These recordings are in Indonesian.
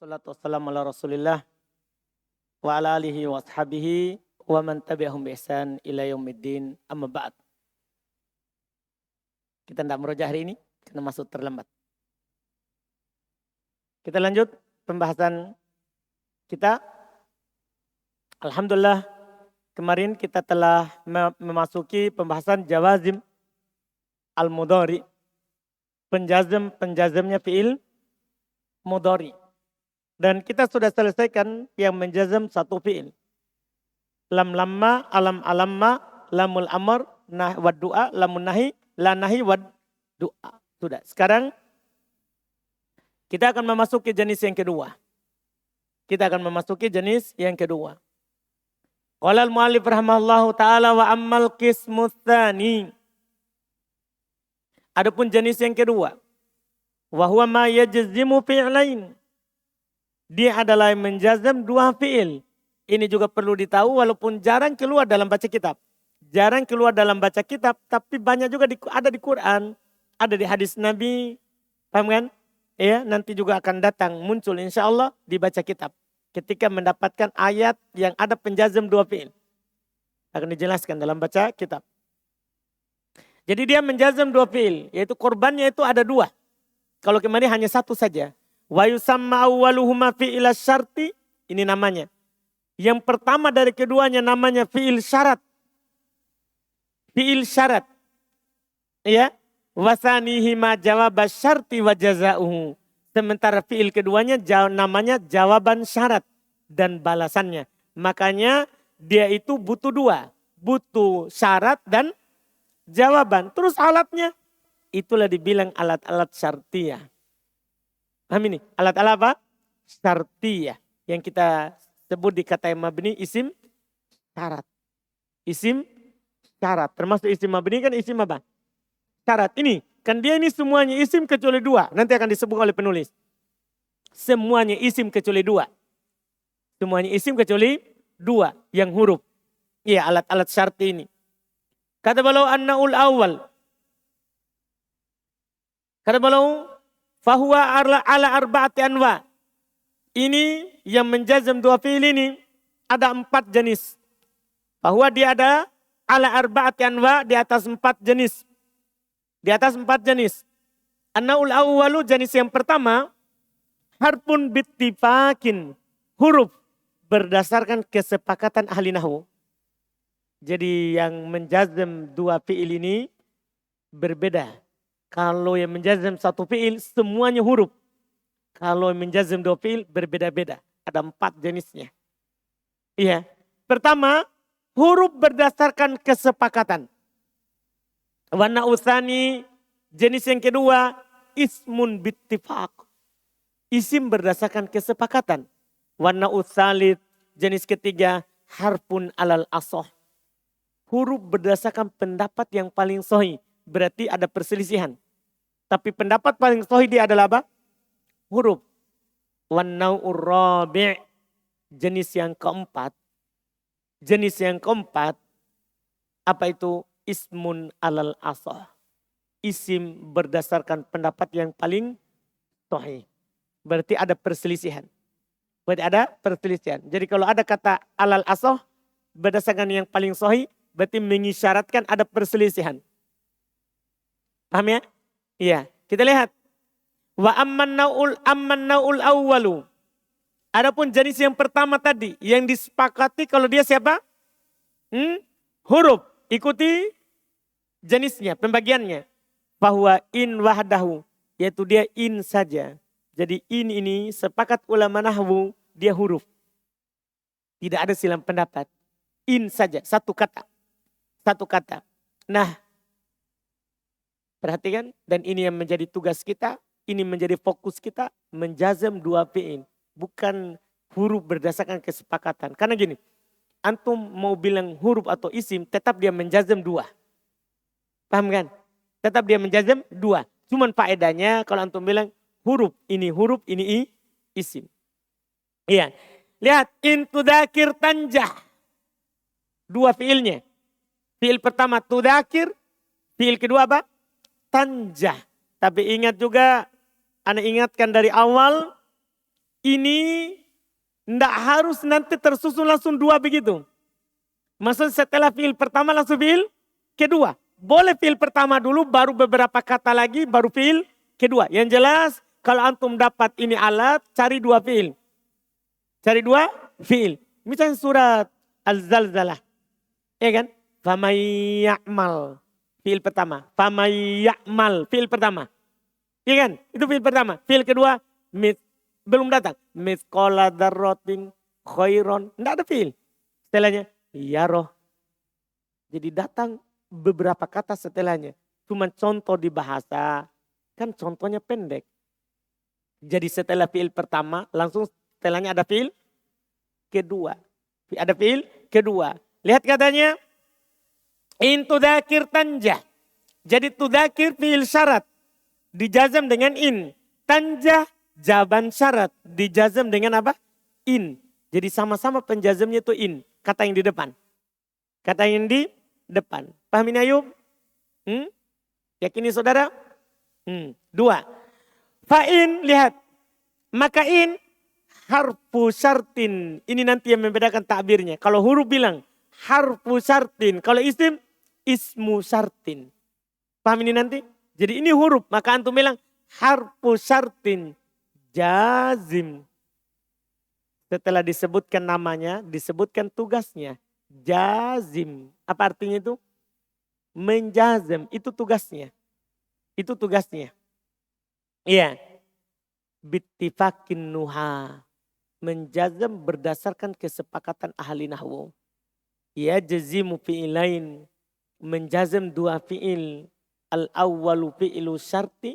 Wassalatu wassalamu ala Rasulillah wa ala alihi wa ashabihi wa man tabi'ahum bi ihsan ila yaumiddin. Amma ba'd. Kita tidak merojah hari ini karena masuk terlambat. Kita lanjut pembahasan kita. Alhamdulillah kemarin kita telah memasuki pembahasan jawazim al-mudhari. Penjazamnya fi'il mudhari. Dan kita sudah selesaikan yang menjazam satu fi'il. Lam lamma, alam alamma, lamul amr, nah wad du'a, lamun nahi, la nahi wad du'a. Sudah. Sekarang kita akan memasuki jenis yang kedua. Qala al-mu'allif rahimahullahu ta'ala wa ammal qismus tsani. Adapun jenis yang kedua, wa huwa ma yajzimu fi'lain. Dia adalah yang menjazam dua fi'il. Ini juga perlu ditahu walaupun jarang keluar dalam baca kitab. Tapi banyak juga ada di Quran. Ada di hadis Nabi. Paham kan? Ya, nanti juga akan datang muncul insya Allah dibaca kitab. Ketika mendapatkan ayat yang ada penjazam dua fi'il. Akan dijelaskan dalam baca kitab. Jadi dia menjazam dua fi'il. Yaitu korbannya itu ada dua. Kalau kemarin hanya satu saja. Wa yusamma awwaluhuma fi'il syarti, ini namanya. Yang pertama dari keduanya namanya fi'il syarat. Ya. Wasanihi ma jawab syarti wa jazauhu. Sementara fi'il keduanya namanya jawaban syarat dan balasannya. Makanya dia itu butuh dua. Butuh syarat dan jawaban. Terus alatnya, itulah dibilang alat-alat syartiyah. Paham ini? Alat-alat apa? Syartiyah. Yang kita sebut di kata mabni isim syarat. Isim syarat. Termasuk isim mabni kan isim apa? Syarat. Ini. Kan dia ini semuanya isim kecuali dua. Nanti akan disebut oleh penulis. Semuanya isim kecuali dua. Yang huruf. Iya, alat-alat syarti ini. Kata balau annaul awal. Fahuwa ala arba'ati anwa. Ini yang menjazam dua fi'il ini ada 4 jenis. Fahuwa dia ada ala arba'ati anwa di atas 4 jenis. An-naul awwalu jenis yang pertama harfun bittifakin, huruf berdasarkan kesepakatan ahli nahwu. Jadi yang menjazam dua fi'il ini berbeda. Kalau yang menjazam satu fi'il semuanya huruf. Kalau yang menjazam dua fi'il berbeda-beda. Ada 4 jenisnya. Iya. Pertama, huruf berdasarkan kesepakatan. Warna utsani, jenis yang kedua, ismun bittifaq. Isim berdasarkan kesepakatan. Warna utsalit, jenis ketiga, harfun alal asoh. Huruf berdasarkan pendapat yang paling sahih. Berarti ada perselisihan. Tapi pendapat paling sahih dia adalah apa? Huruf. Wan nau'ur rabi'. Jenis yang keempat. Apa itu? Ismun alal asah. Isim berdasarkan pendapat yang paling sahih. Berarti ada perselisihan. Jadi kalau ada kata alal asah berdasarkan yang paling sahih. Berarti mengisyaratkan ada perselisihan. Paham ya? Iya. Kita lihat. Wa amman nau'ul awwalu. Adapun jenis yang pertama tadi. Yang disepakati kalau dia siapa? Huruf. Ikuti jenisnya, pembagiannya. Bahwa in wahdahu. Yaitu dia in saja. Jadi in ini sepakat ulama nahwu. Dia huruf. Tidak ada silang pendapat. In saja. Satu kata. Nah. Perhatikan, dan ini yang menjadi tugas kita, ini menjadi fokus kita, menjazam dua fi'il. Bukan huruf berdasarkan kesepakatan. Karena gini, antum mau bilang huruf atau isim, tetap dia menjazam dua. Paham kan? Tetap dia menjazam dua. Cuman faedahnya kalau antum bilang huruf, ini isim. Iya. Lihat, in tudakir tanjah. Dua fi'ilnya. Fi'il pertama tudakir, fi'il kedua apa? Tanjah. Tapi ingat juga, Anda ingatkan dari awal, Ini tidak harus nanti tersusun langsung dua begitu. Maksudnya setelah fiil pertama langsung fiil kedua. Boleh fiil pertama dulu baru beberapa kata lagi baru fiil kedua. Yang jelas kalau antum dapat ini alat cari dua fiil. Cari dua fiil. Misalnya surat Al-Zalzalah. Ya kan? Famay ya'mal. Fiil pertama. Famay ya'mal. Fiil pertama. Ya kan? Itu fiil pertama. Fiil kedua. Belum datang. Mithqala dzarratin khairon. Tidak ada fiil. Setelahnya. Yaroh. Jadi datang beberapa kata setelahnya. Cuma contoh di bahasa. Kan contohnya pendek. Jadi setelah fiil pertama. Langsung setelahnya ada fiil kedua. Ada fiil kedua. Lihat katanya. In tudakir tanjah. Jadi tudakir fiil syarat. Dijazam dengan in. Tanjah jawaban syarat. Dijazam dengan apa? In. Jadi sama-sama penjazamnya itu in. Kata yang di depan. Kata yang di depan. Paham ini Ayub? Yakini saudara? Dua. Fa'in lihat. Maka in harfu syartin. Ini nanti yang membedakan takbirnya. Kalau huruf bilang harfu syartin. Kalau isim ismu syartin. Paham ini nanti? Jadi ini huruf. Maka antum bilang harfu syartin jazim. Setelah disebutkan namanya, disebutkan tugasnya. Jazim. Apa artinya itu? Menjazim. Itu tugasnya. Itu tugasnya. Iya. Bittifakin nuha. Menjazam berdasarkan kesepakatan ahli nahwu. Ya jazimu fi'ilain. Menjazam dua fi'il. Al-awwalu fi'ilu syarti.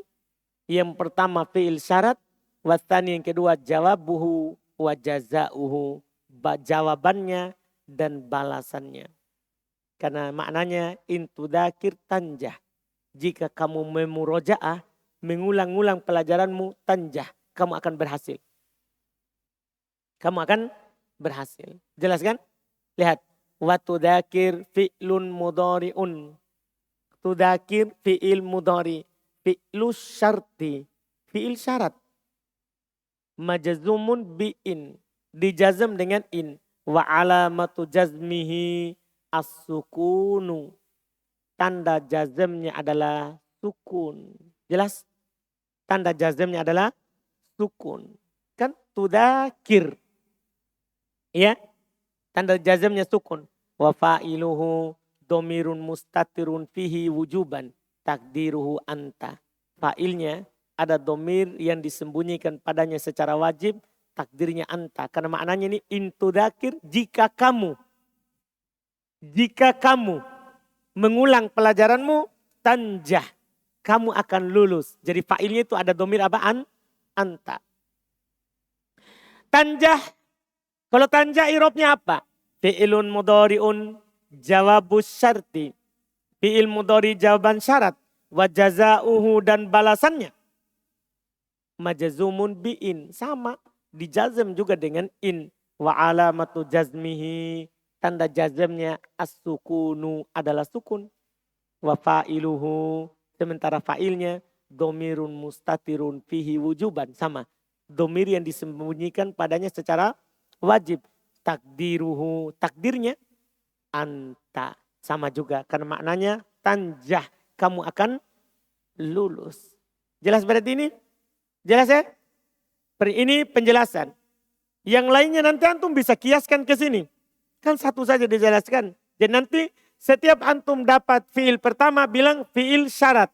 Yang pertama fi'il syarat. Wathani yang kedua jawabuhu wa jazauhu. Jawabannya dan balasannya. Karena maknanya intudakir tanjah. Jika kamu memurojaah, mengulang-ulang pelajaranmu tanjah. Kamu akan berhasil. Kamu akan berhasil. Jelas kan? Lihat. Wa tudakir fi'lun mudhari'un. Tudakir fi'il mudhari. Fi'lus syarti. Fi'il syarat. Majazumun bi'in. Dijazam dengan in. Wa alamatu jazmihi as-sukunu. Tanda jazamnya adalah sukun. Jelas? Tanda jazamnya adalah sukun. Kan tudakir. Ya? Tanda jazamnya sukun. Wa fa'iluhu domirun mustatirun fihi wujuban. Takdiruhu anta. Fa'ilnya ada domir yang disembunyikan padanya secara wajib. Takdirnya anta. Karena maknanya ini intudakir jika kamu. Jika kamu mengulang pelajaranmu tanjah. Kamu akan lulus. Jadi fa'ilnya itu ada domir apa? Anta. Tanjah. Kalau tanjah irobnya apa? Fi'ilun mudhari'un jawabus syarti. Fi'il mudhari jawaban syarat. Wa jazauhu dan balasannya. Majazumun bi'in. Sama. Dijazam juga dengan in. Wa alamatu jazmihi. Tanda jazamnya as-sukunu adalah sukun. Wa fa'iluhu. Sementara fa'ilnya domirun mustatirun fihi wujuban. Sama. Domir yang disembunyikan padanya secara wajib. Takdiruhu. Takdirnya anta. Sama juga. Karena maknanya tanjah. Kamu akan lulus. Jelas berarti ini? Jelas ya? Ini penjelasan. Yang lainnya nanti antum bisa kiaskan ke sini. Kan satu saja dijelaskan. Jadi nanti setiap antum dapat fiil pertama bilang fiil syarat.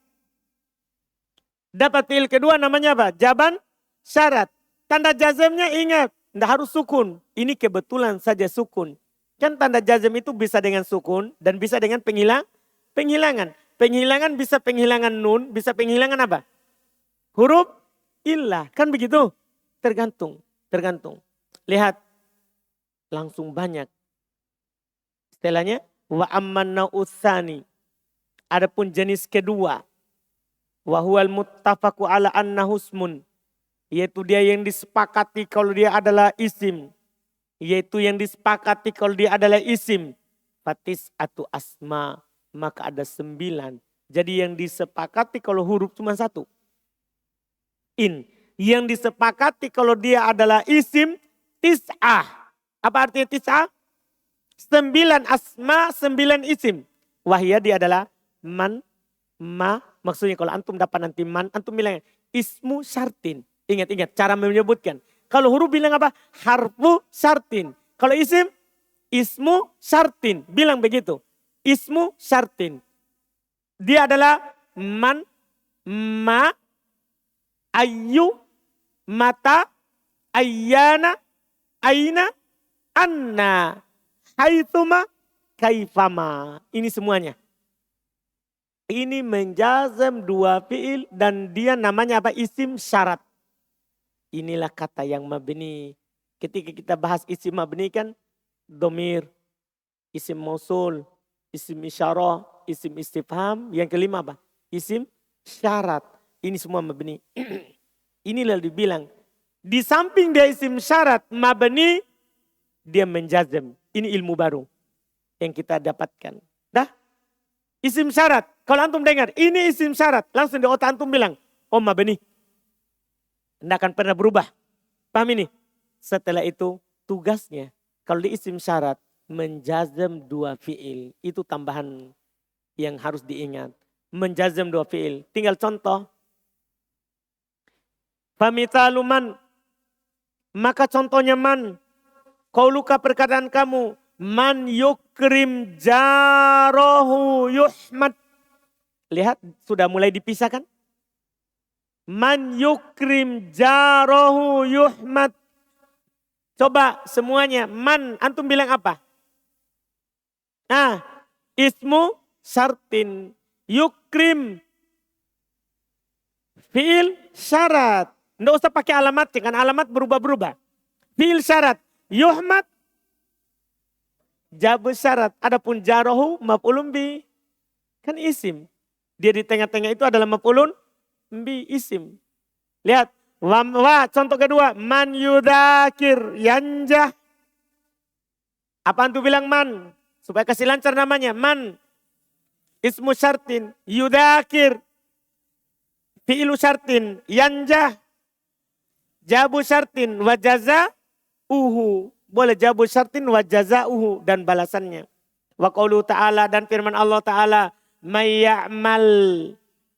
Dapat fiil kedua namanya apa? Jawaban syarat. Tanda jazamnya ingat. Tidak harus sukun. Ini kebetulan saja sukun. Kan tanda jazam itu bisa dengan sukun dan bisa dengan penghilangan. Penghilangan bisa penghilangan nun, bisa penghilangan apa? Huruf illah. Kan begitu? Tergantung. Lihat. Langsung banyak. Setelahnya. Wa amman nau'utsani. Adapun jenis kedua. Wa huwal muttafaqu ala annahu ismun. Yaitu dia yang disepakati kalau dia adalah isim. Yaitu yang disepakati kalau dia adalah isim. Fatis atau asma. Maka ada 9. Jadi yang disepakati kalau huruf cuma 1. In. Yang disepakati kalau dia adalah isim tis'ah. Apa artinya tis'ah? 9 asma, 9 isim. Wahya dia adalah man, ma. Maksudnya kalau antum dapat nanti man, antum bilang ismu syartin. Ingat-ingat cara menyebutkan. Kalau huruf bilang apa? Harfu syartin. Kalau isim, ismu syartin. Bilang begitu. Ismu syartin. Dia adalah man, ma, ayu, mata, ayyana, aina, anna, haitsuma, kaifama. Ini semuanya. Ini menjazam 2 fi'il dan dia namanya apa? Isim syarat. Inilah kata yang mabni. Ketika kita bahas isim mabni kan domir, isim mausul, isim isyarah, isim istifham. Yang kelima apa? Isim syarat. Ini semua mabni. Inilah dibilang. Di samping dia isim syarat mabni, dia menjazam. Ini ilmu baru yang kita dapatkan. Dah? Isim syarat. Kalau antum dengar, ini isim syarat. Langsung di otak antum bilang, oh mabni. Tidak akan pernah berubah. Paham ini? Setelah itu tugasnya. Kalau di isim syarat, menjazam 2 fi'il. Itu tambahan yang harus diingat. Menjazam 2 fi'il. Tinggal contoh. Famitalu man. Maka contohnya man. Qauluka perkataan kamu. Man yukrim jarohu yuhmad. Lihat sudah mulai dipisahkan. Man yukrim jarohu yuhmad. Coba semuanya. Man antum bilang apa? Ismu syartin. Yukrim. Fi'il syarat. Nggak usah pakai alamat. Kan alamat berubah-berubah. Fi'il syarat. Yuhmad. Jabu syarat. Adapun jarohu maf'ulun bi. Kan isim. Dia di tengah-tengah itu adalah maf'ulun bi isim. Lihat. Contoh kedua. Man yudakir yanjah. Apa antum bilang man? Supaya kasih lancar namanya. Man. Ismu syartin. Yudakir. Fi'ilu syartin. Yanjah. Jabu syartin. Wajaza uhu. Boleh jabu syartin wajaza uhu. Dan balasannya. Wa qauluhu ta'ala dan firman Allah ta'ala. May ya'mal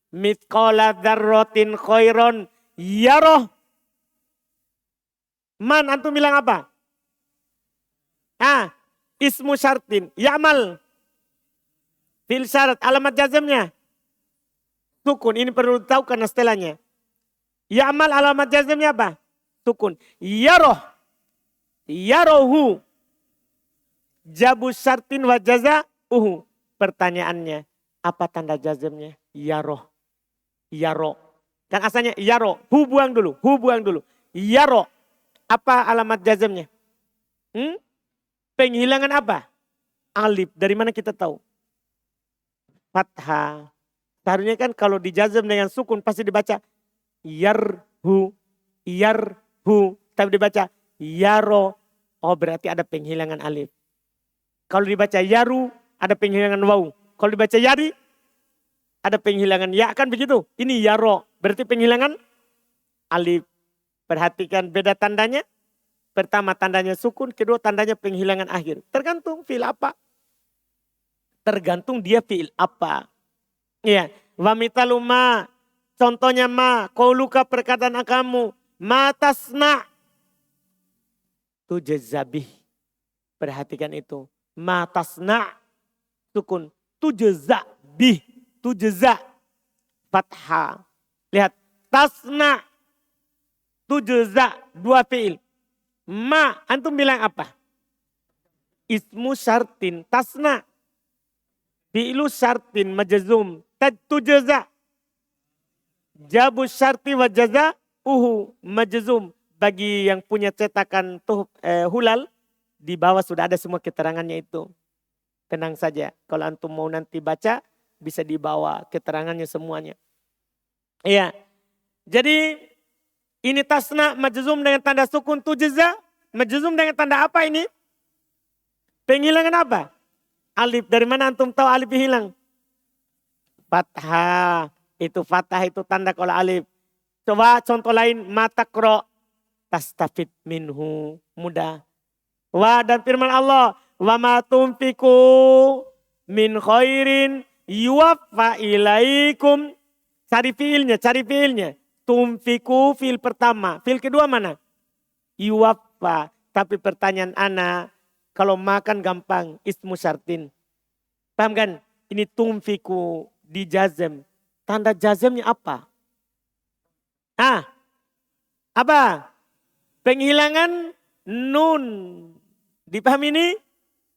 mithqala dzarratin khairon yaroh. Man antum bilang apa? Ismu syartin. Ya'mal. Fil syarat. Alamat jazamnya. Sukun. Ini perlu tahu karena setelahnya. Ya'mal alamat jazamnya apa? Sukun. Yaroh. Yarohu. Jabu syartin wa jaza'uhu. Pertanyaannya. Apa tanda jazamnya? Yaroh. Yaro. Kan asalnya yaro. Hu buang dulu. Hu buang dulu. Yaro. Apa alamat jazamnya? Penghilangan apa? Alif. Dari mana kita tahu? Fathah. Seharusnya kan kalau dijazam dengan sukun pasti dibaca yarhu. Yarhu. Tapi dibaca yaro. Oh berarti ada penghilangan alif. Kalau dibaca yaru ada penghilangan waw. Kalau dibaca yari ada penghilangan ya kan begitu. Ini yaro. Berarti penghilangan alif. Perhatikan beda tandanya. Pertama tandanya sukun. Kedua tandanya penghilangan akhir. Tergantung fi'il apa. Tergantung dia fi'il apa. Iya. Wa mitalu ma. Contohnya ma. Qauluka perkataan kamu. Ma tasna. Tujazabih. Perhatikan itu. Ma tasna. Sukun. Tujazabih. Tujza. Fathah. Lihat. Tasna. Tujza. 2 fi'il. Ma. Antum bilang apa? Ismu syartin. Tasna. Fi'lu syartin majazum. Tujza. Jabu syarti wa jaza'uhu majazum. Bagi yang punya cetakan hulal. Di bawah sudah ada semua keterangannya itu. Tenang saja. Kalau antum mau nanti baca. Bisa dibawa keterangannya semuanya. Iya. Jadi ini tasna majzum dengan tanda sukun tujza. Majzum dengan tanda apa ini? Penghilangan apa? Alif. Dari mana antum tahu alif hilang? Fathah. Itu fathah itu tanda kalau alif. Coba contoh lain, mata kro tastafid minhu, mudah. Dan firman Allah, wa ma tunfiku min khairin yuwaffa ilaikum. Cari fiilnya. Tunfiku fiil pertama, fiil kedua mana? Yuwaffa. Tapi pertanyaan ana, kalau makan gampang, ismu syartin. Paham kan? Ini tunfiku di jazm. Tanda jazmnya apa? Apa? Penghilangan nun. Dipahami ini?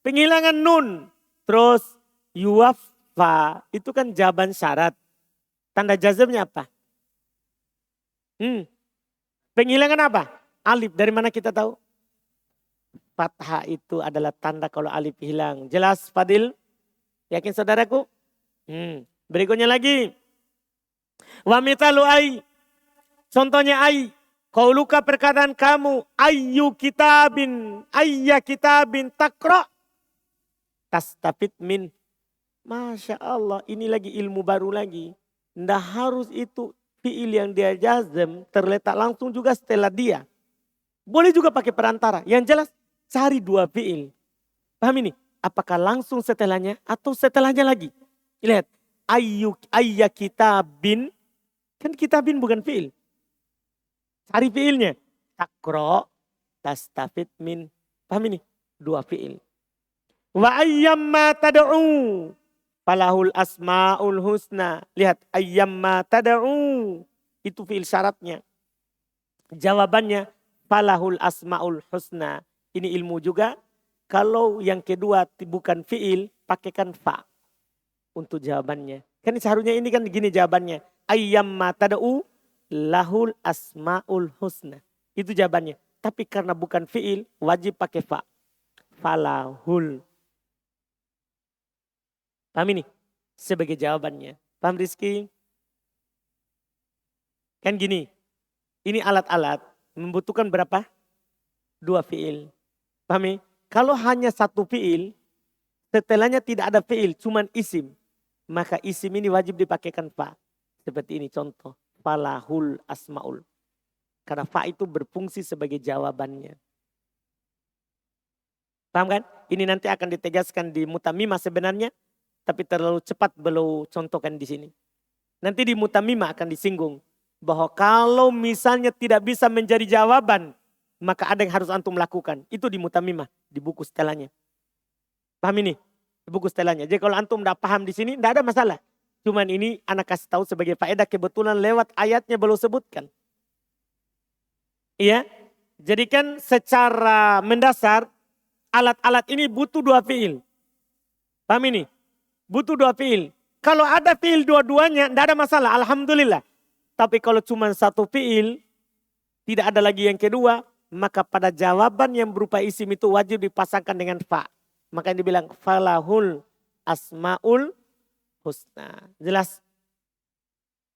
Penghilangan nun. Terus yuwaffa. Itu kan jawaban syarat. Tanda jazmnya apa? Penghilangan apa? Alif. Dari mana kita tahu? Fathah itu adalah tanda kalau alif hilang. Jelas Fadil? Yakin saudaraku? Berikutnya lagi. Wa mitalu ai. Contohnya ai. Qauluka perkataan kamu. Ayya kitabin takra. Tastafid min. Masya Allah. Ini lagi ilmu baru lagi. Nggak harus itu fiil yang dia jazm terletak langsung juga setelah dia. Boleh juga pakai perantara. Yang jelas cari dua fiil. Paham ini? Apakah langsung setelahnya atau setelahnya lagi? Lihat. Ayya kitabin. Kan kitabin bukan fiil. Cari fiilnya. Takro, tastafid min. Paham ini? Dua fiil. Wa ayyamma tad'u. Falahul asma'ul husna. Lihat. Ayyamma tad'u. Itu fiil syaratnya. Jawabannya. Falahul asma'ul husna. Ini ilmu juga. Kalau yang kedua bukan fiil. Pakaikan fa. Untuk jawabannya. Kan seharusnya ini kan gini jawabannya. Ayyamma tad'u. Lahul asma'ul husna. Itu jawabannya. Tapi karena bukan fiil, wajib pakai fa. Falahul. Paham ini? Sebagai jawabannya. Paham Rizky? Kan gini. Ini alat-alat membutuhkan berapa? Dua fiil. Paham ini? Kalau hanya satu fiil, setelahnya tidak ada fiil, cuman isim. Maka isim ini wajib dipakaikan fa. Seperti ini contoh. Falahul asmaul. Karena fa itu berfungsi sebagai jawabannya. Paham kan? Ini nanti akan ditegaskan di mutamimah sebenarnya. Tapi terlalu cepat belum contohkan di sini. Nanti di mutamimah akan disinggung. Bahwa kalau misalnya tidak bisa menjadi jawaban. Maka ada yang harus antum lakukan. Itu di mutamimah. Di buku setelahnya. Paham ini? Di buku setelahnya. Jadi kalau antum tidak paham di sini. Tidak ada masalah. Cuman ini anak kasih tahu sebagai faedah kebetulan lewat ayatnya belum sebutkan. Iya. Jadi kan secara mendasar alat-alat ini butuh dua fiil. Paham ini? Butuh dua fiil. Kalau ada fiil dua-duanya tidak ada masalah. Alhamdulillah. Tapi kalau cuma satu fiil tidak ada lagi yang kedua. Maka pada jawaban yang berupa isim itu wajib dipasangkan dengan fa. Maka yang dibilang falahul asmaul husna. Jelas?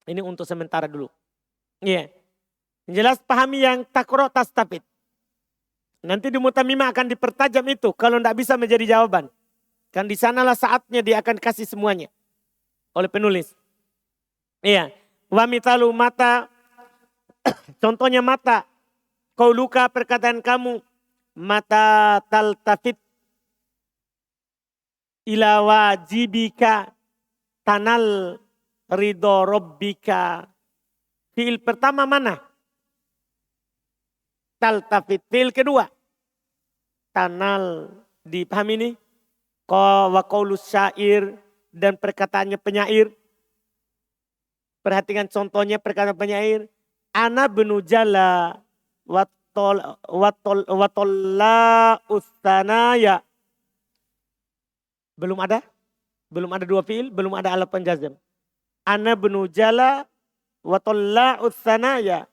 Ini untuk sementara dulu. Iya. Jelas pahami yang takro tastafid. Nanti di mutamimah akan dipertajam itu. Kalau tidak bisa menjadi jawaban. Kan di sanalah saatnya dia akan kasih semuanya. Oleh penulis. Iya. Wa mitalu mata. Contohnya mata. Qauluka perkataan kamu. Mata taltafid. Ila wajibika. Tanal ridho robbika. Fiil pertama mana? Taltafid. Fiil kedua. Tanal. Dipahami ini? Wa qaulus syair. Dan perkataannya penyair. Perhatikan contohnya perkataan penyair. Ana benu jala. Watolla ustanaya. Belum ada? Belum ada dua fiil, belum ada alat penjazm. Ana benu jala wa talla'us sanaya.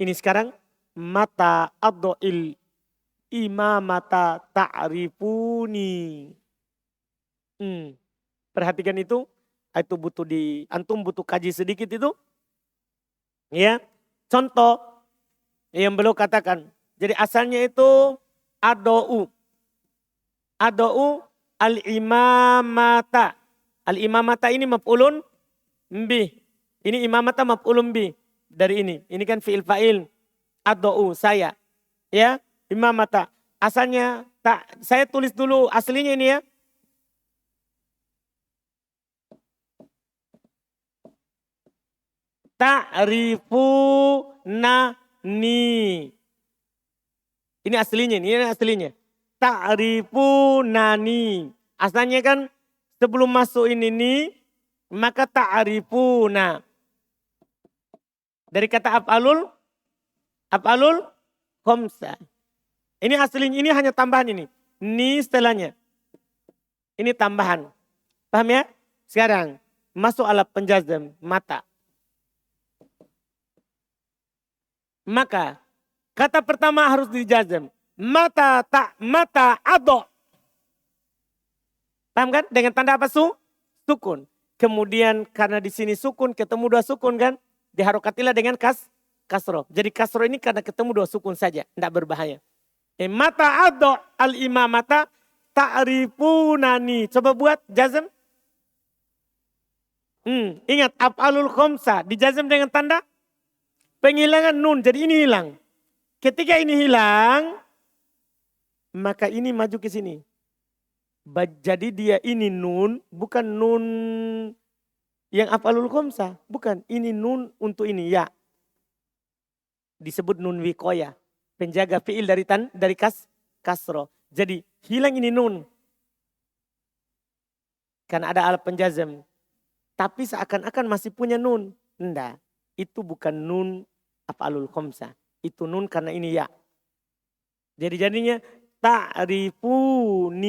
Ini sekarang mata addo'il imamata ta'rifuni. Perhatikan itu butuh antum butuh kaji sedikit itu. Ya. Contoh yang beliau katakan. Jadi asalnya itu ado'u. Ado'u al-imamata. Al-imamata ini maf'ulun bih. Ini imamata maf'ulun bih. dari ini. Ini kan fi'il fa'il. Ad'u saya. Ya, imamata. Asalnya tak, saya tulis dulu aslinya ini ya. Ta'rifunani. Ini aslinya. Ta'rifunani. Asalnya kan sebelum masuk ini nih, maka ta'rifuna. Dari kata af'alul khamsah. Ini aslinya, ini hanya tambahan ini. Ni setelahnya. Ini tambahan. Paham ya? Sekarang masuk alat penjazam mata. Maka kata pertama harus dijazam. Mata ado. Paham kan? Dengan tanda apa sukun. Kemudian karena di sini sukun ketemu dua sukun kan? Diharokatilah dengan kasroh. Jadi kasroh ini karena ketemu dua sukun saja. Tidak berbahaya. Mata ado al-imamata ta'rifunani. Coba buat jazam. Ingat af'alul khamsah. Dijazam dengan tanda penghilangan nun. Jadi ini hilang. Ketika ini hilang, maka ini maju ke sini. Jadi dia ini nun, bukan nun yang af'alul khamsah. Bukan, ini nun untuk ini ya. Disebut nun wikoya. Penjaga fi'il dari kasroh. Jadi hilang ini nun. Karena ada alat penjazam. Tapi seakan-akan masih punya nun. Enggak, itu bukan nun af'alul khamsah. Itu nun karena ini ya. Jadi jadinya ta'rifuni.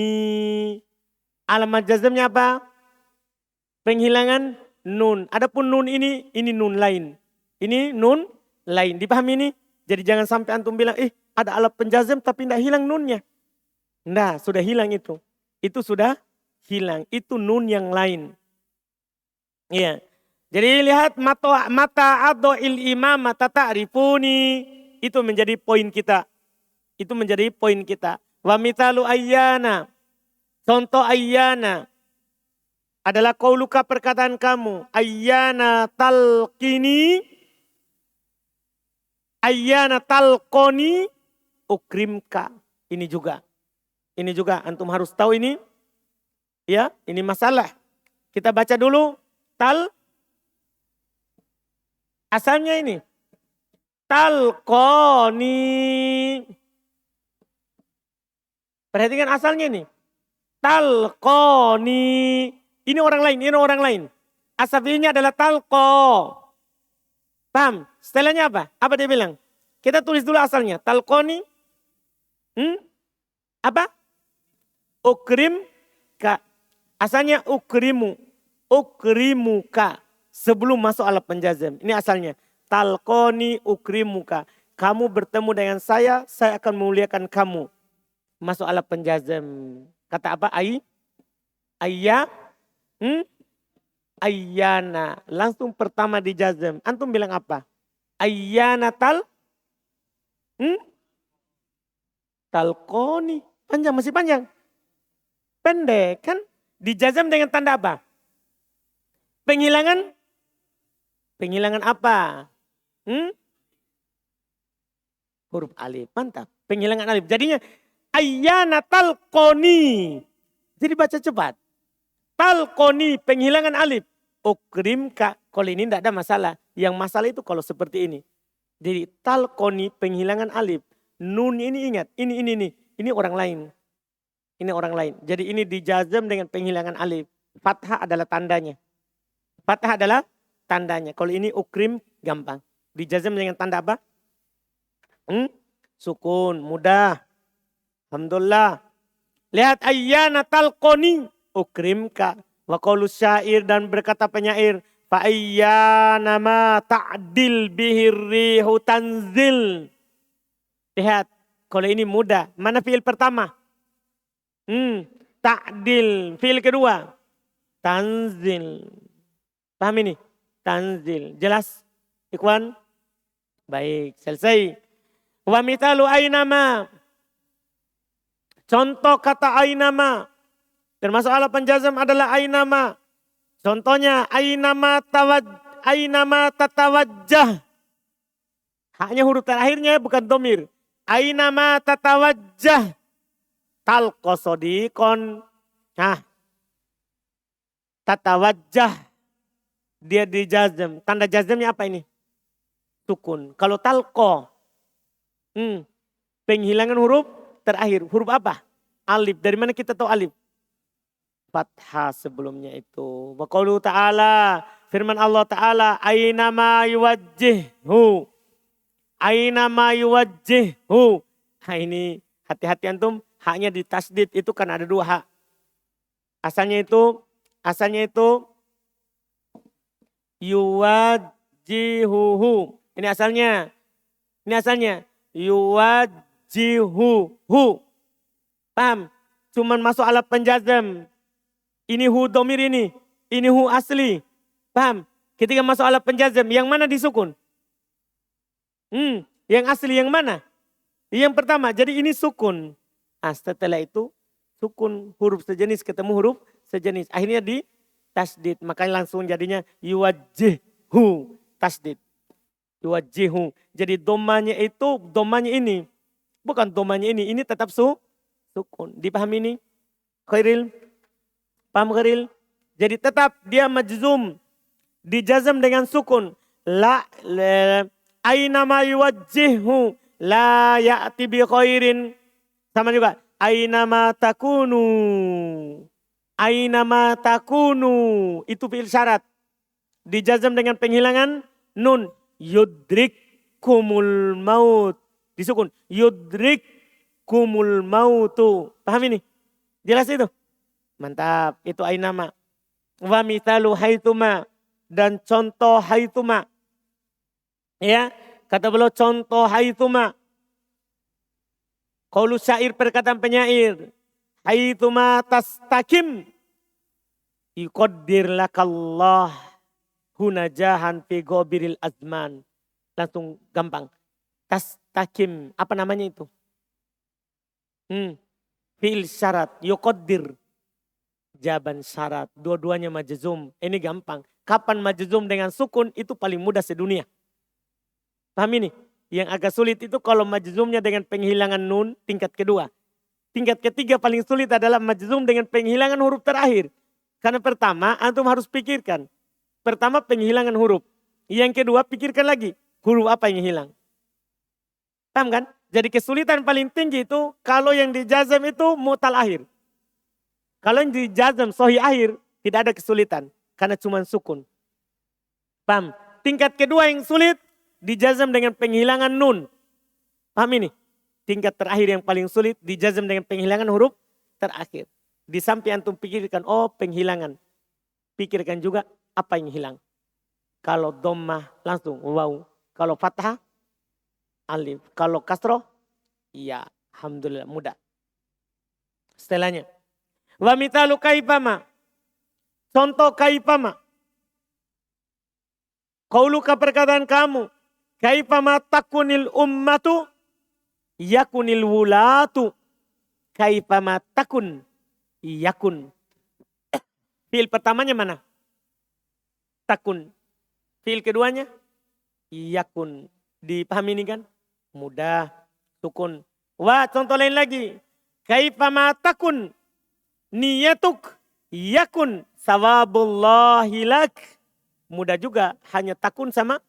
Alamat jazamnya apa? Penghilangan nun. Adapun nun ini nun lain. Ini nun lain. Dipahami ini? Jadi jangan sampai antum bilang, ada alat penjazam tapi tidak hilang nunnya. Nah, sudah hilang itu. Itu sudah hilang. Itu nun yang lain. Iya. Jadi lihat mata ado'il imamata ta'rifuni. Itu menjadi poin kita. Wa mithalu ayyana. Contoh ayyana. Adalah qauluka perkataan kamu. Ayyana talqini. Ayyana talqoni ukrimka. Ini juga antum harus tahu ini. Ya, ini masalah. Kita baca dulu asalnya ini. Talqoni. Perhatikan asalnya ini. Talqoni. Ini orang lain. Asal fi'ilnya adalah talqo. Paham? Setelahnya apa? Apa dia bilang? Kita tulis dulu asalnya. Talqoni. Apa? Ukrim ka. Asalnya ukrimu. Ukrimuka. Sebelum masuk alat penjazam. Ini asalnya. Talqoni ukrimuka. Kamu bertemu dengan saya akan memuliakan kamu. Masuk alat penjazam. Kata apa? Ayyana. Langsung pertama di jazam. Antum bilang apa? Ayyana talqoni. Panjang, masih panjang. Pendek kan? Dijazam dengan tanda apa? Penghilangan apa? Huruf alif. Mantap. Penghilangan alif. Jadinya ayyana talqoni. Jadi baca cepat. Talqoni, penghilangan alif. Ukrimka. Kalau ini tidak ada masalah. Yang masalah itu kalau seperti ini. Jadi talqoni, penghilangan alif. Nun ini ingat. Ini orang lain. Jadi ini dijazam dengan penghilangan alif. Fathah adalah tandanya. Kalau ini ukrim gampang. Dijazam dengan tanda apa? Sukun, mudah. Alhamdulillah. Lihat ayyana talqoni. Ukrimka. Wa qaulus syair, dan berkata penyair. Fa ayyana ma ta'dil bihir rihu tanzil. Lihat. Kalau ini mudah. Mana fi'il pertama? Ta'dil. Fi'il kedua. Tanzil. Paham ini? Tanzil. Jelas? Ikhwan? Baik. Selesai. Wa mithalu aynama. Contoh kata aynama. Termasuk alat penjazam adalah aynama. Contohnya aynama tatawajjah. Haknya huruf terakhirnya bukan domir. Aina ma tatawajjah. Talqa sodikon. Nah, tatawajjah. Dia di jazm. Tanda jazmnya apa ini? Sukun. Kalau talqa. Penghilangan huruf terakhir. Huruf apa? Alif. Dari mana kita tahu alif? Fathah sebelumnya itu. Wa qauluhu ta'ala. Firman Allah Ta'ala. Aina ma yuwajjihhu. Aina ma yuwajjihhu. Nah ini hati-hati antum. Haknya di tasdid itu kan ada dua hak. Asalnya itu yuwajjihuhu. Ini asalnya. Yuwajjihuhu. Paham? Cuman masuk alat penjazam. Ini hu domir ini. Ini hu asli. Paham? Ketika masuk alat penjazam. Yang mana disukun? Yang asli yang mana? Yang pertama. Jadi ini sukun. Setelah itu sukun huruf sejenis ketemu huruf sejenis. Akhirnya di tasdid. Makanya langsung jadinya yuwajjihu. Tasdid. Yuwajjihu. Jadi domanya ini. Bukan domanya ini. Ini tetap sukun. Dipahami ini? Khairil? Paham Khairil? Jadi tetap dia majzum. Dijazam dengan sukun. Aina ma yuwajjihu. La ya'ti bi khairin. Sama juga. Aina ma takunu. Aina ma takunu. Itu fi'il syarat. Dijazam dengan penghilangan nun. Yudrikkumul maut. Disukun. Yudrikkumul mautu. Paham ini? Jelas itu? Mantap. Itu aina ma. Wa mithalu haituma. Dan contoh haituma. Ya. Kata beliau contoh haituma. Qaulu syair perkataan penyair. Haituma tastakim. Yuqaddir lakallah. Hunajahan fi gobiril azman. Langsung gampang. Tastakim. Apa namanya itu? Fi'il syarat. Yuqaddir. Jaban syarat. Dua-duanya majzum. Ini gampang. Kapan majzum dengan sukun itu paling mudah sedunia. Paham ini? Yang agak sulit itu kalau majzumnya dengan penghilangan nun tingkat kedua. Tingkat ketiga paling sulit adalah majzum dengan penghilangan huruf terakhir. Karena pertama antum harus pikirkan. Pertama penghilangan huruf. Yang kedua pikirkan lagi huruf apa yang hilang. Paham kan? Jadi kesulitan paling tinggi itu kalau yang dijazam itu mu'tal akhir. Kalau yang dijazam sahih akhir tidak ada kesulitan. Karena cuma sukun. Paham? Tingkat kedua yang sulit. Dijazam dengan penghilangan nun. Paham ini? Tingkat terakhir yang paling sulit dijazam dengan penghilangan huruf terakhir. Di samping antum pikirkan, oh penghilangan. Pikirkan juga apa yang hilang. Kalau dhammah langsung waw. Kalau fathah, alif. Kalau kasroh, iya. Alhamdulillah mudah. Setelahnya. Wa mithalu kaifama. Contoh kaifama. Qauluka perkataan kamu. Kaifama takunil ummatu yakunil wulatu. Kaifama takun yakun. Fi'il pertamanya mana? Takun. Fi'il keduanya yakun. Dipahami ini kan? Mudah. Sukun. Wah contoh lain lagi. Kaifama takun niyatuk yakun sawabullahi lak. Mudah juga. Hanya takun sama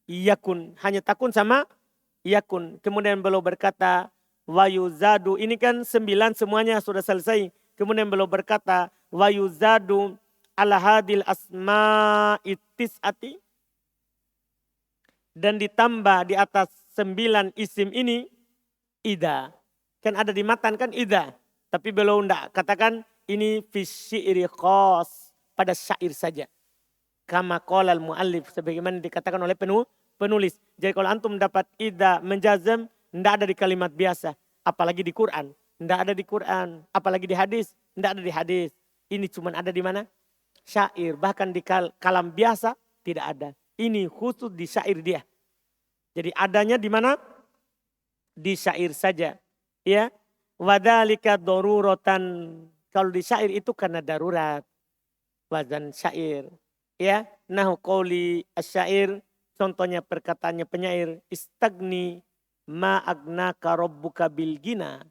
yakun. Hanya takun sama yakun. Kemudian beliau berkata, wayuzadu. Ini kan 9 semuanya sudah selesai. Kemudian beliau berkata, wayuzadu ala hadil asma'i tis'ati. Dan ditambah di atas 9 isim ini, ida. Kan ada di matan kan ida. Tapi beliau tidak katakan ini fi syi'ri khas. Pada syair saja. Kama qolal mu'allif. Sebagaimana dikatakan oleh penulis. Jadi kalau antum dapat ida menjazam, tidak ada di kalimat biasa. Apalagi di Quran. Tidak ada di Quran. Apalagi di hadis. Tidak ada di hadis. Ini cuma ada di mana? Syair. Bahkan di kalam biasa tidak ada. Ini khusus di syair dia. Jadi adanya di mana? Di syair saja. Ya. Wadhalika daruratan. Kalau di syair itu karena darurat. Wazan syair. Ya. Nahu qawli asyair. Contohnya perkataannya penyair, istagni ma agnaka rabbuka bil gina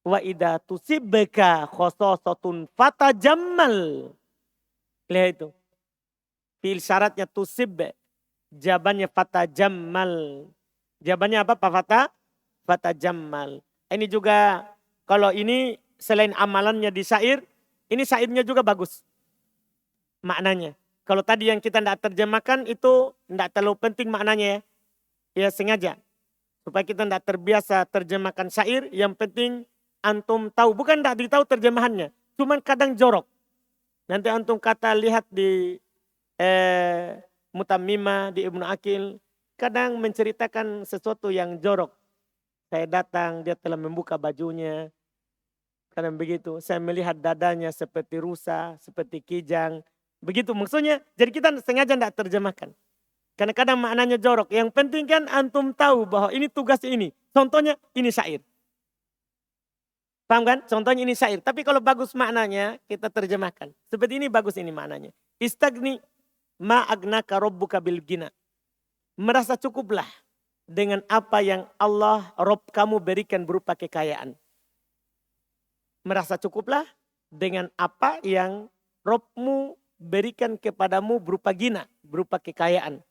wa idza tusibka khososatun fatajammal. Lihat itu. Fi'il syaratnya tusib, jawabannya fatajammal. Jawabannya apa Pak Fatajammal. Ini juga kalau ini selain amalannya di syair, ini syairnya juga bagus maknanya. Kalau tadi yang kita tidak terjemahkan itu tidak terlalu penting maknanya ya. Ya sengaja. Supaya kita tidak terbiasa terjemahkan syair, yang penting antum tahu. Bukan tidak ditahu terjemahannya, cuman kadang jorok. Nanti antum kata lihat di Mutammimah, di Ibnu Aqil, kadang menceritakan sesuatu yang jorok. Saya datang, dia telah membuka bajunya. Kadang begitu, saya melihat dadanya seperti rusa, seperti kijang. Begitu maksudnya, jadi kita sengaja tidak terjemahkan. Karena kadang maknanya jorok. Yang penting kan antum tahu bahwa ini tugas ini. Contohnya ini syair. Paham kan? Contohnya ini syair. Tapi kalau bagus maknanya kita terjemahkan. Seperti ini bagus ini maknanya. Istagni ma agnaka rabbuka bil gina. Merasa cukuplah dengan apa yang Allah Rob kamu berikan berupa kekayaan. Merasa cukuplah dengan apa yang Robmu berikan kepadamu berupa gina, berupa kekayaan.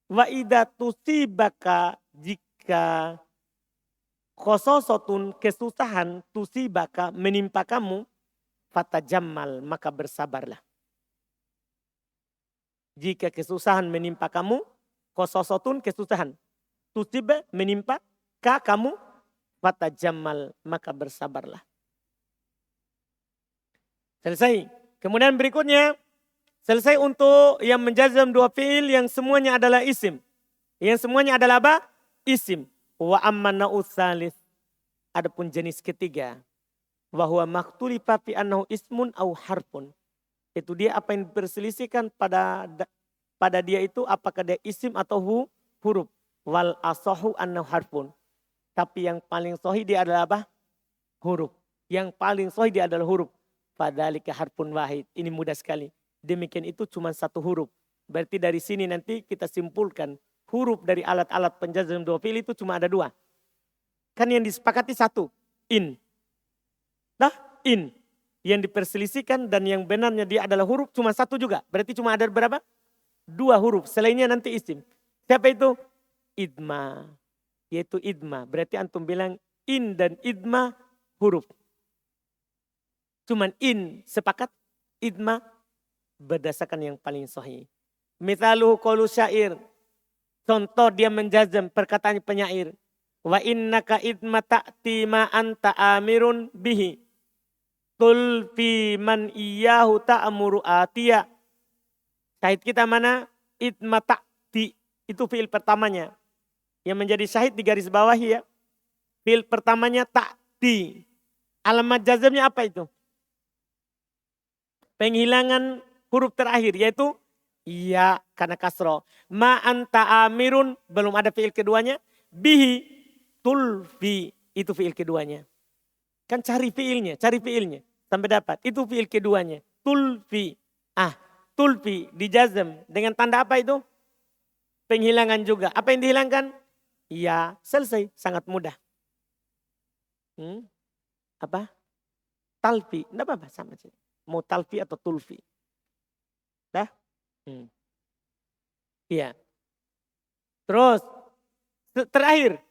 Wa idza tusibaka, jika khososotun, kesusahan, tusibaka, menimpa kamu, fatajammal, maka bersabarlah. Jika kesusahan menimpa kamu, khososotun, kesusahan, tusiba, menimpa, kamu, fatajammal, maka bersabarlah. Selesai. Kemudian berikutnya, selesai untuk yang menjazam dua fi'il yang semuanya adalah isim. Yang semuanya adalah apa? Isim. Wa amma na'us salis. Adapun jenis ketiga. Wa huwa makhtulifa fi annahu ismun au harfun. Itu dia apa yang diperselisihkan pada dia itu apakah dia isim atau huruf. Wal asahu annahu harfun. Tapi yang paling sahih dia adalah apa? Huruf. Yang paling sahih dia adalah huruf. Fadzalika harfun wahid. Ini mudah sekali. Demikian itu cuma satu huruf. Berarti dari sini nanti kita simpulkan huruf dari alat-alat penjazam dua fi'il itu cuma ada dua. Kan yang disepakati satu, in. Nah, in. Yang diperselisihkan dan yang benarnya dia adalah huruf cuma satu juga. Berarti cuma ada berapa? Dua huruf. Selainnya nanti isim. Siapa itu? Idma. Yaitu idma. Berarti antum bilang in dan idma huruf. Cuman in sepakat, idma berdasarkan yang paling sahih. Mithaluhu qaulu syair. Contoh dia menjazam perkataan penyair. Wa innaka idma ta'ti ma anta amirun bihi. Tul fi man iyahu ta'amuru atiya. Syahid kita mana? Idma ta'ti. Itu fi'il pertamanya. Yang menjadi syahid di garis bawah ya. Fi'il pertamanya ta'ti. Alamat jazamnya apa itu? Penghilangan huruf terakhir yaitu iya karena kasro. Ma anta amirun belum ada fiil keduanya. Bihi tulfi itu fiil keduanya. Kan cari fiilnya sampai dapat. Itu fiil keduanya. Tulfi. Tulfi dijazam dengan tanda apa itu? Penghilangan juga. Apa yang dihilangkan? Iya, selesai, sangat mudah. Apa? Talfi, enggak apa-apa sama saja. Mau talfi atau tulfi. Dah? Iya. Terus terakhir.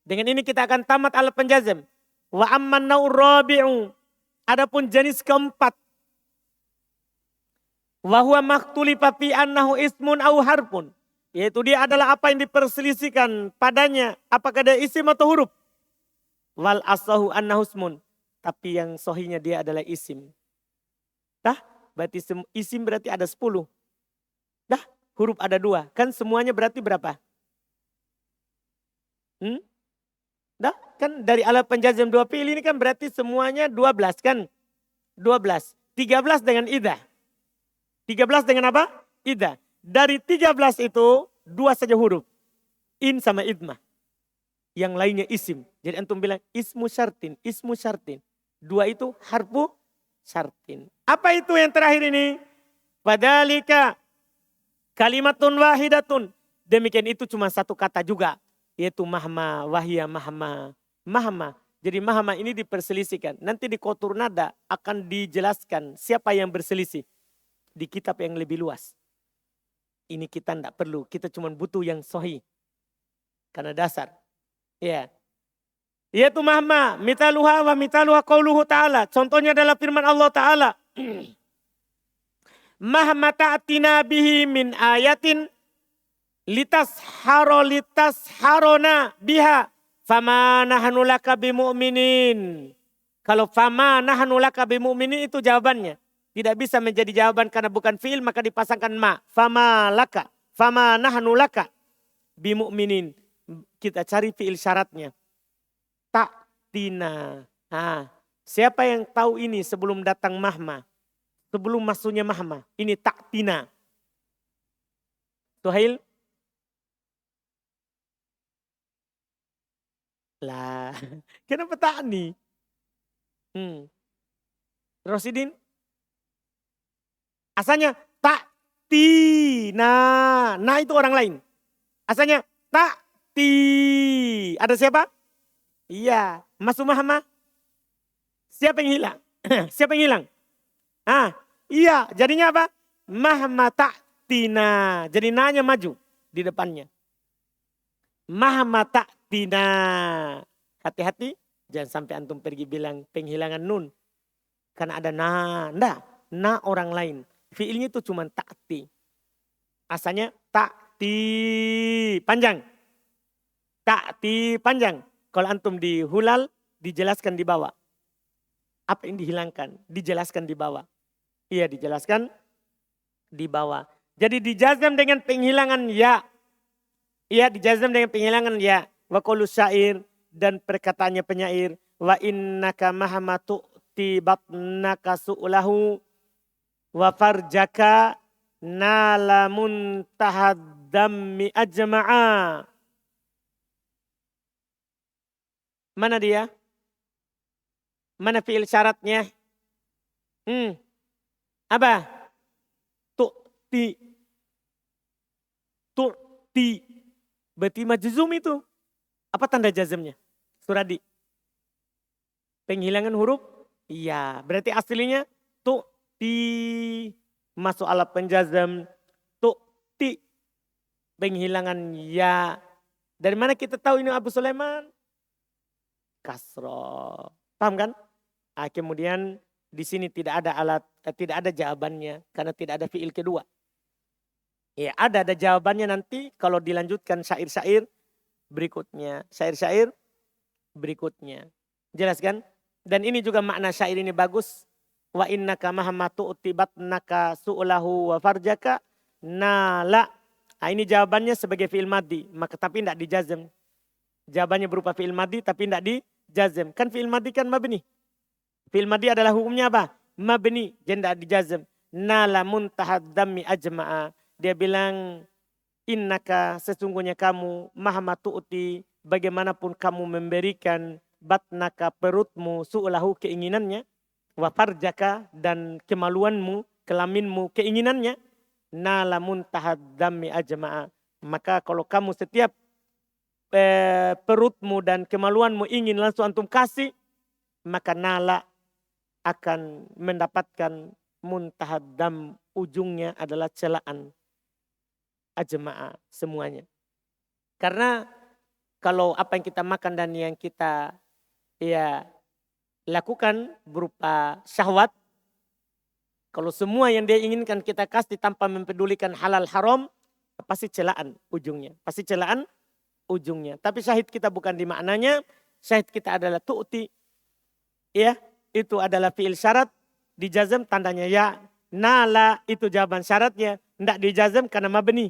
Dengan ini kita akan tamat alat penjazam. Wa amman naur rabi'u. Adapun jenis keempat. Wa huwa makhtulifa fi annahu ismun au harfun. Yaitu dia adalah apa yang diperselisihkan padanya. Apakah dia isim atau huruf. Wal asahu annahu ismun. Tapi yang sahihnya dia adalah isim. Dah, berarti isim berarti ada 10. Dah, huruf ada 2. Kan semuanya berarti berapa? Dah, kan dari alat penjazam dua fi'il ini kan berarti semuanya 12 kan? 12. 13 dengan idza. 13 dengan apa? Idza. Dari 13 itu 2 saja huruf. In sama idmah. Yang lainnya isim. Jadi antum bilang ismu syartin, ismu syartin. 2 itu harfu syartin. Apa itu yang terakhir ini? Fadzalika Kalimatun wahidatun. Demikian itu cuma satu kata juga. Yaitu mahma, wahia, mahma. Mahma. Jadi mahma ini diperselisihkan. Nanti di kotur nada akan dijelaskan siapa yang berselisih. Di kitab yang lebih luas. Ini kita tidak perlu. Kita cuma butuh yang sahih. Karena dasar. Ya. Yaitu mahma. Mitaluha wa mitaluha qauluhu ta'ala. Contohnya adalah firman Allah Ta'ala. Mahma ta'tina bihi min ayatin litas harona biha fama nahnu laka bimu'minin. Kalau fama nahnu laka bimu'minin itu jawabannya. Tidak bisa menjadi jawaban karena bukan fi'il maka dipasangkan ma. Fama laka, fama nahnu laka bimu'minin. Kita cari fi'il syaratnya. Ta'tina. Siapa yang tahu ini sebelum datang mahma? Sebelum masuknya mahma. Ini ta'tina. Suhail? Lah, kenapa ta'ni? Rosidin? Asalnya ta'tina. Nah itu orang lain. Asalnya ta'ti. Ada siapa? Iya. Masuk mahma? Siapa yang hilang? Siapa yang hilang? Iya. Jadinya apa? Mahma ta'tina. Jadi nanya maju di depannya. Mahma ta'tina. Hati-hati. Jangan sampai antum pergi bilang penghilangan nun. Karena ada na. Nggak. Na orang lain. Fiilnya itu cuma ta'ti. Asalnya ta'ti. Panjang. Ta'ti panjang. Kalau antum di hulal dijelaskan di bawah. Apa yang dihilangkan? Dijelaskan di bawah. Iya dijelaskan di bawah. Jadi dijazam dengan penghilangan ya. Iya dijazam dengan penghilangan ya. Wa qaulu syair dan perkataannya penyair. Wa innaka mahama tu'ti batnaka su'lahu. Wa farjaka nala muntahad dammi ajma'a. Mana dia? Mana fi'il syaratnya? Apa? Tu'ti. Tu'ti. Berarti majzum itu. Apa tanda jazmnya? Suradi. Penghilangan huruf? Iya. Berarti aslinya tu'ti. Masuk alat penjazam. Tu'ti. Penghilangan ya. Dari mana kita tahu ini Abu Sulaiman? Kasro. Paham kan? Kemudian di sini tidak ada tidak ada jawabannya karena tidak ada fiil kedua. Ya, ada jawabannya nanti kalau dilanjutkan syair-syair berikutnya. Syair-syair berikutnya. Jelas kan? Dan ini juga makna syair ini bagus. Wa innaka mahamma tu'ti batnaka su'lahu wa farjaka nala. Ini jawabannya sebagai fiil madhi, maka tapi tidak dijazm. Jawabannya berupa fiil madhi tapi tidak dijazm. Kan fiil madhi kan mabni. Fiil madhi adalah hukumnya apa? Mabni, jadi tidak dijazm. Nala muntahad dammi ajma'a. Dia bilang innaka sesungguhnya kamu mahamma tu'ti bagaimanapun kamu memberikan batnaka perutmu su'lahu keinginannya wa farjaka dan kemaluanmu kelaminmu keinginannya nala muntahad dammi ajma'a. Maka kalau kamu setiap perutmu dan kemaluanmu ingin langsung antum kasih, maka nala akan mendapatkan muntahad dam, ujungnya adalah celaan. Ajma'a semuanya. Karena kalau apa yang kita makan dan yang kita lakukan berupa syahwat, kalau semua yang dia inginkan kita kasih tanpa mempedulikan halal haram, pasti celaan ujungnya. Pasti celaan ujungnya. Tapi syahid kita bukan di maknanya, syahid kita adalah tu'ti. Ya, itu adalah fi'il syarat, dijazam tandanya ya. Nala itu jawaban syaratnya, tidak dijazam karena mabni.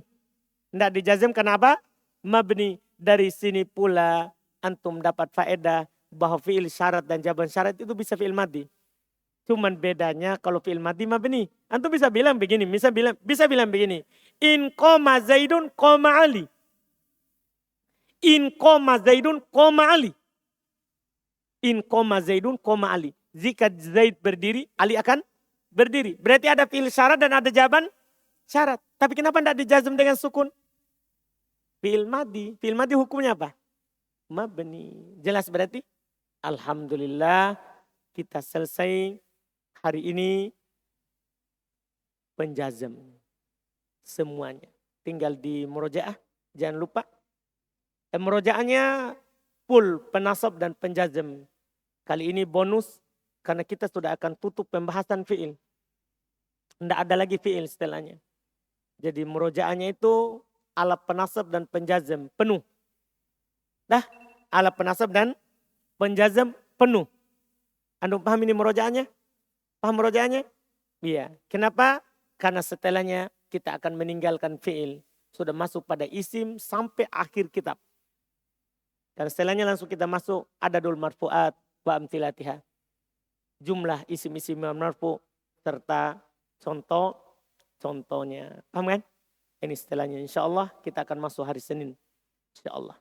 Tidak dijazam karena apa? Mabni. Dari sini pula antum dapat faedah bahwa fi'il syarat dan jawaban syarat itu bisa fi'il madhi. Cuman bedanya kalau fi'il madhi mabni. Antum bisa bilang begini, bisa bilang begini. In qoma Zaidun qoma Ali. In qoma Zaidun qoma Ali. In qoma Zaidun qoma Ali. Jika Zaid berdiri, Ali akan berdiri. Berarti ada fi'il syarat dan ada jawaban syarat. Tapi kenapa tidak dijazm dengan sukun? Fi'il madi. Fi'il madi hukumnya apa? Mabni. Jelas berarti? Alhamdulillah kita selesai hari ini penjazm. Semuanya. Tinggal di murojaah. Jangan lupa. Murojaahnya full penasab dan penjazm. Kali ini bonus karena kita sudah akan tutup pembahasan fi'il. Tidak ada lagi fi'il setelahnya. Jadi murojaahnya itu alat penasab dan penjazm penuh. Dah, alat penasab dan penjazm penuh. Anda paham ini murojaahnya? Paham murojaahnya? Iya. Kenapa? Karena setelahnya kita akan meninggalkan fi'il. Sudah masuk pada isim sampai akhir kitab. Dan setelahnya langsung kita masuk adadul marfu'at wa amthilatiha. Jumlah isim-isim marfu serta contohnya. Paham kan? Ini setelahnya. Insya Allah kita akan masuk hari Senin. Insya Allah.